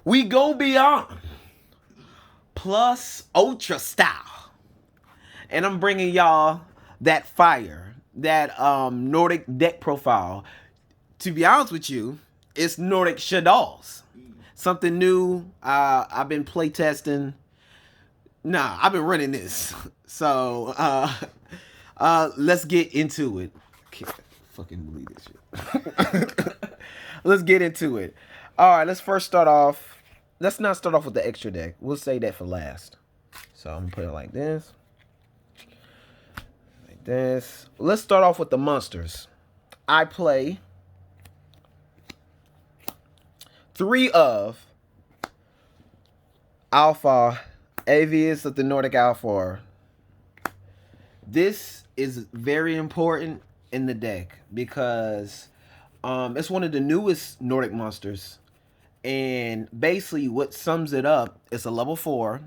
We go beyond plus ultra style, and I'm bringing y'all that fire, that Nordic deck profile. To be honest with you, it's Nordic sadolls. Something new. I've been playtesting. Nah, I've been running this. So let's get into it. Can't fucking believe this shit. Let's get into it. All right, let's first start off. Let's not start off with the extra deck. We'll save that for last. So I'm gonna put it like this. Like this. Let's start off with the monsters. I play 3 of Alpha Avius of the Nordic Alpha. This is very important in the deck because it's one of the newest Nordic monsters. And basically what sums it up is a level 4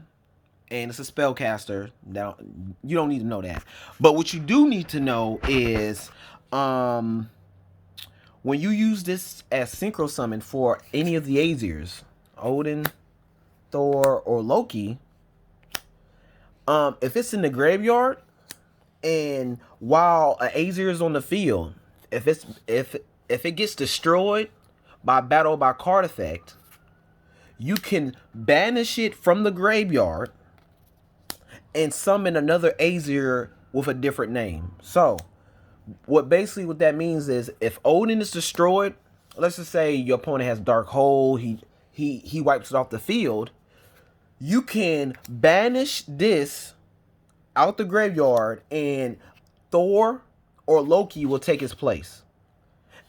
and it's a spellcaster. Now, you don't need to know that. But what you do need to know is when you use this as synchro summon for any of the Aesirs, Odin, Thor, or Loki, if it's in the graveyard and while an Aesir is on the field, if it gets destroyed by battle by card effect, you can banish it from the graveyard and summon another Aesir with a different name. So what that means is if Odin is destroyed, let's just say your opponent has Dark Hole, he wipes it off the field, you can banish this out the graveyard and Thor or Loki will take his place.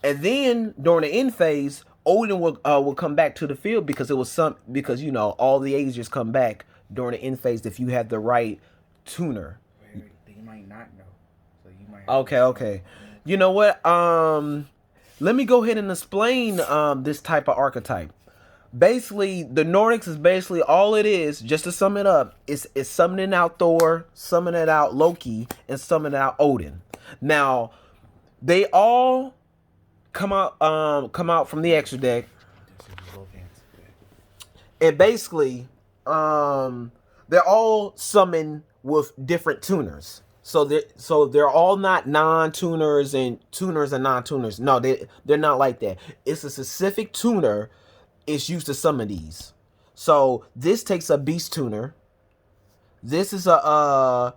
And then during the end phase, Odin will come back to the field because you know all the Aesirs come back during the end phase if you have the right tuner. You might not know, so you might. Okay. You know what? Let me go ahead and explain this type of archetype. Basically, the Nordics is basically all it is. Just to sum it up, is summoning out Thor, summoning out Loki, and summoning out Odin. Now, they all come out from the extra deck, and basically, they're all summoned with different tuners. So they're all not non-tuners and tuners and non-tuners. No, they're not like that. It's a specific tuner is used to summon these. So this takes a beast tuner. This is a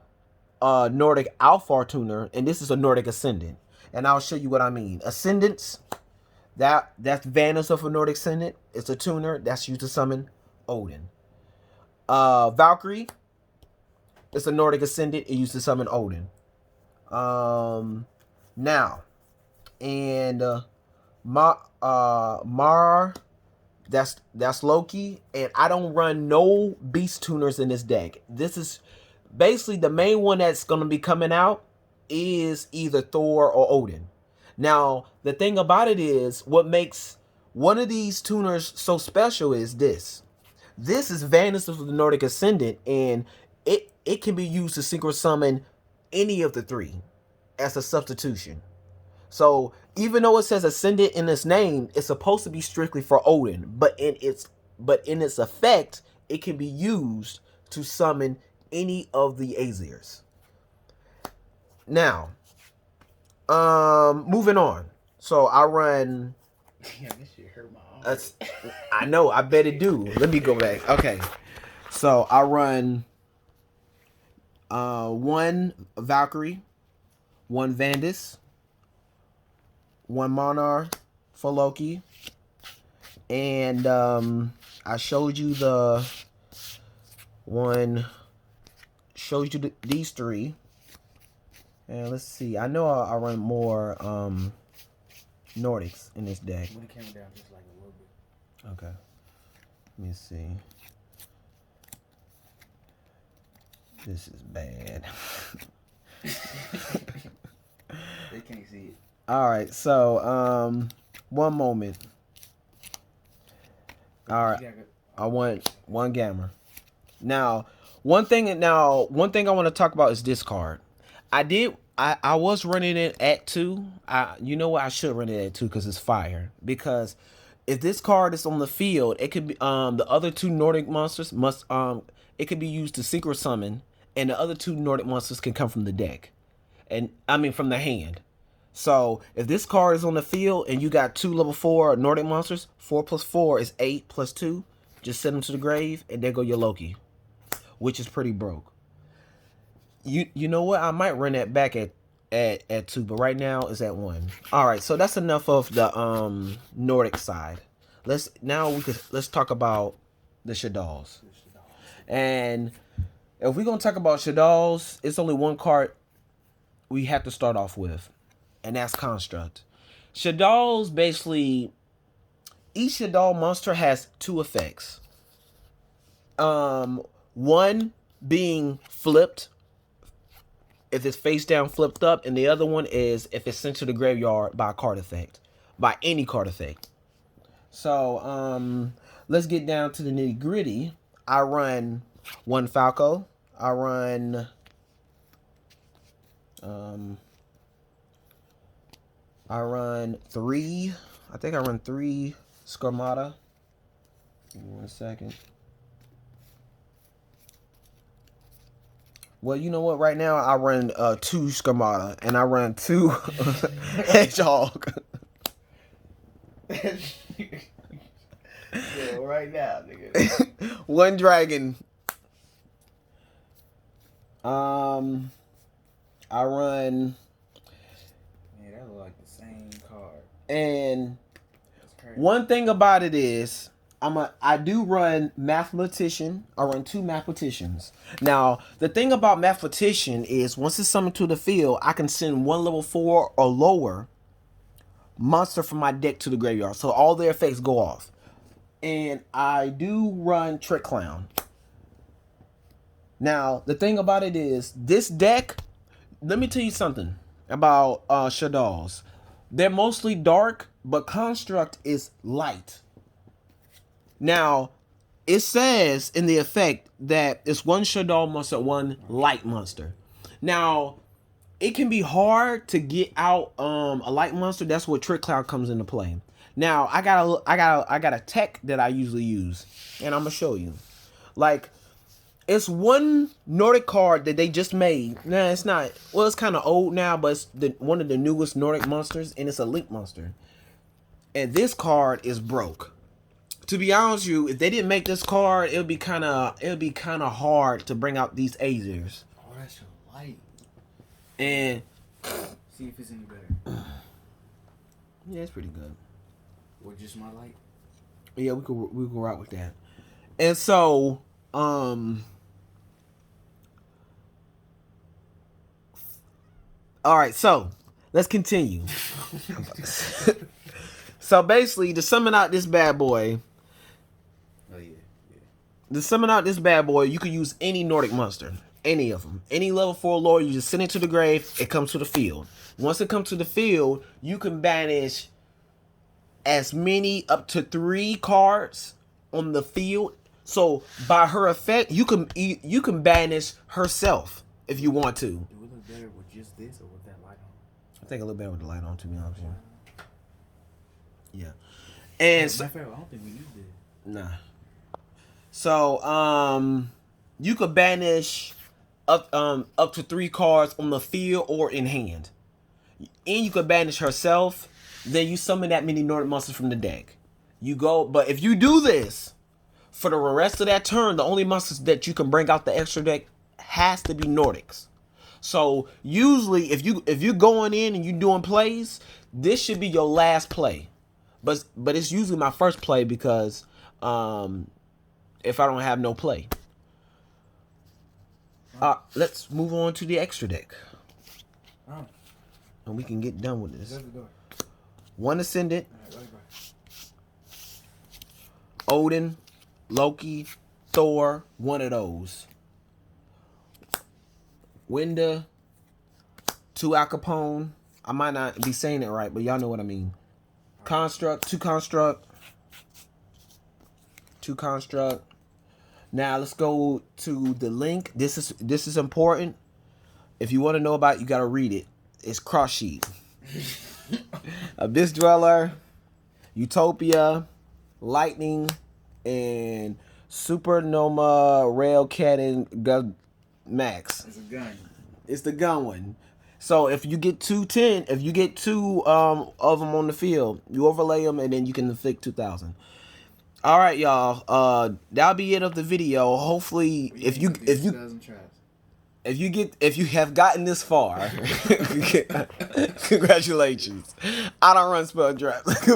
Nordic Alpha tuner, and this is a Nordic Ascendant. And I'll show you what I mean. Ascendants, that's Vanus of a Nordic Ascendant. It's a tuner that's used to summon Odin. Valkyrie, it's a Nordic Ascendant. It used to summon Odin. Now, and Mar, that's Loki, and I don't run no beast tuners in this deck. This is basically the main one that's gonna be coming out is either Thor or Odin. Now, the thing about it is, what makes one of these tuners so special is this. This is Vanus of the Nordic Ascendant, and it can be used to synchro summon any of the 3 as a substitution. So even though it says Ascendant in its name, it's supposed to be strictly for Odin, but in its effect, it can be used to summon any of the Aesirs. Now, moving on. So I run. Damn, this shit hurt my arm. I know. I bet it do. Let me go back. Okay. So I run 1 Valkyrie, 1 Vandus, 1 Monarch for Loki, and I showed you the one. Showed you these 3. And let's see. I know I run more Nordics in this deck. When it came down just like a little bit. Okay. Let me see. This is bad. They can't see it. All right. So, one moment. All right. I want 1 Gamma. Now, one thing I want to talk about is this card. I was running it at 2. You know what? I should run it at 2 because it's fire. Because if this card is on the field, it could be the other two Nordic monsters must it could be used to synchro summon, and the other two Nordic monsters can come from the deck, and I mean from the hand. So if this card is on the field and you got two level 4 Nordic monsters, 4 plus 4 is 8 plus 2. Just send them to the grave, and there go your Loki, which is pretty broke. You know what? I might run that back at 2, but right now it's at 1. All right, so that's enough of the Nordic side. Let's talk about the sadolls. And if we're gonna talk about sadolls, it's only one card we have to start off with, and that's Construct. Sadolls basically, each sadoll monster has 2 effects. One being flipped, if it's face down flipped up, and the other one is if it's sent to the graveyard by a card effect, by any card effect. So let's get down to the nitty gritty. I run 1 Falco. I run I run 3. I think I run 3 Skarmata. Give me 1 second. Well, you know what? Right now, I run 2 Skarmata, and I run 2 Hedgehog. Yeah, right now, nigga. 1 Dragon. I run... Man, that look like the same card. And one thing about it is, I do run Mathematician. I run 2 Mathematicians. Now, the thing about Mathematician is once it's summoned to the field, I can send 1 level 4 or lower monster from my deck to the graveyard. So all their effects go off. And I do run Trick Clown. Now, the thing about it is, this deck, let me tell you something about sadolls. They're mostly dark, but Construct is light. Now, it says in the effect that it's 1 sadoll monster, 1 light monster. Now, it can be hard to get out a light monster. That's where Trick Cloud comes into play. Now, I got a tech that I usually use, and I'm gonna show you. Like, it's 1 Nordic card that they just made. Nah, it's not. Well, it's kind of old now, but it's one of the newest Nordic monsters, and it's a Link monster. And this card is broke. To be honest with you, if they didn't make this card, it would be kind of hard to bring out these Azers. Oh, that's your light. And see if it's any better. Yeah, it's pretty good. Or just my light. Yeah, we could rock with that. And so, all right, so let's continue. So basically, to summon out this bad boy. Oh yeah. To summon out this bad boy, you can use any Nordic monster. Any of them. Any level 4 lore, you just send it to the grave, it comes to the field. Once it comes to the field, you can banish as many, up to 3 cards on the field. So by her effect, you can banish herself if you want to. Do it look better with just this or with that light on? I think a little better with the light on, to be honest with you. Yeah. And so, I don't think we used it. Nah. So you could banish up to 3 cards on the field or in hand. And you could banish herself. Then you summon that many Nordic monsters from the deck. You go, but if you do this for the rest of that turn, the only monsters that you can bring out the extra deck has to be Nordics. So usually, if you're going in and you're doing plays, this should be your last play. But it's usually my first play because if I don't have no play. Let's move on to the extra deck. Oh. And we can get done with this. 1 Ascendant. Odin, Loki, Thor, one of those. Winda, 2 Al Capone. I might not be saying it right, but y'all know what I mean. Construct, 2 Construct. 2 Construct. Now let's go to the link. This is important. If you want to know about it, you gotta read it. It's cross sheet. Abyss Dweller, Utopia, Lightning, and Supernova Rail Cannon Gun Max. It's a gun. It's the gun one. So if you get if you get two of them on the field, you overlay them and then you can inflict 2,000. All right, y'all. That'll be it of the video. Hopefully, if you have gotten this far, congratulations. I don't run spell traps.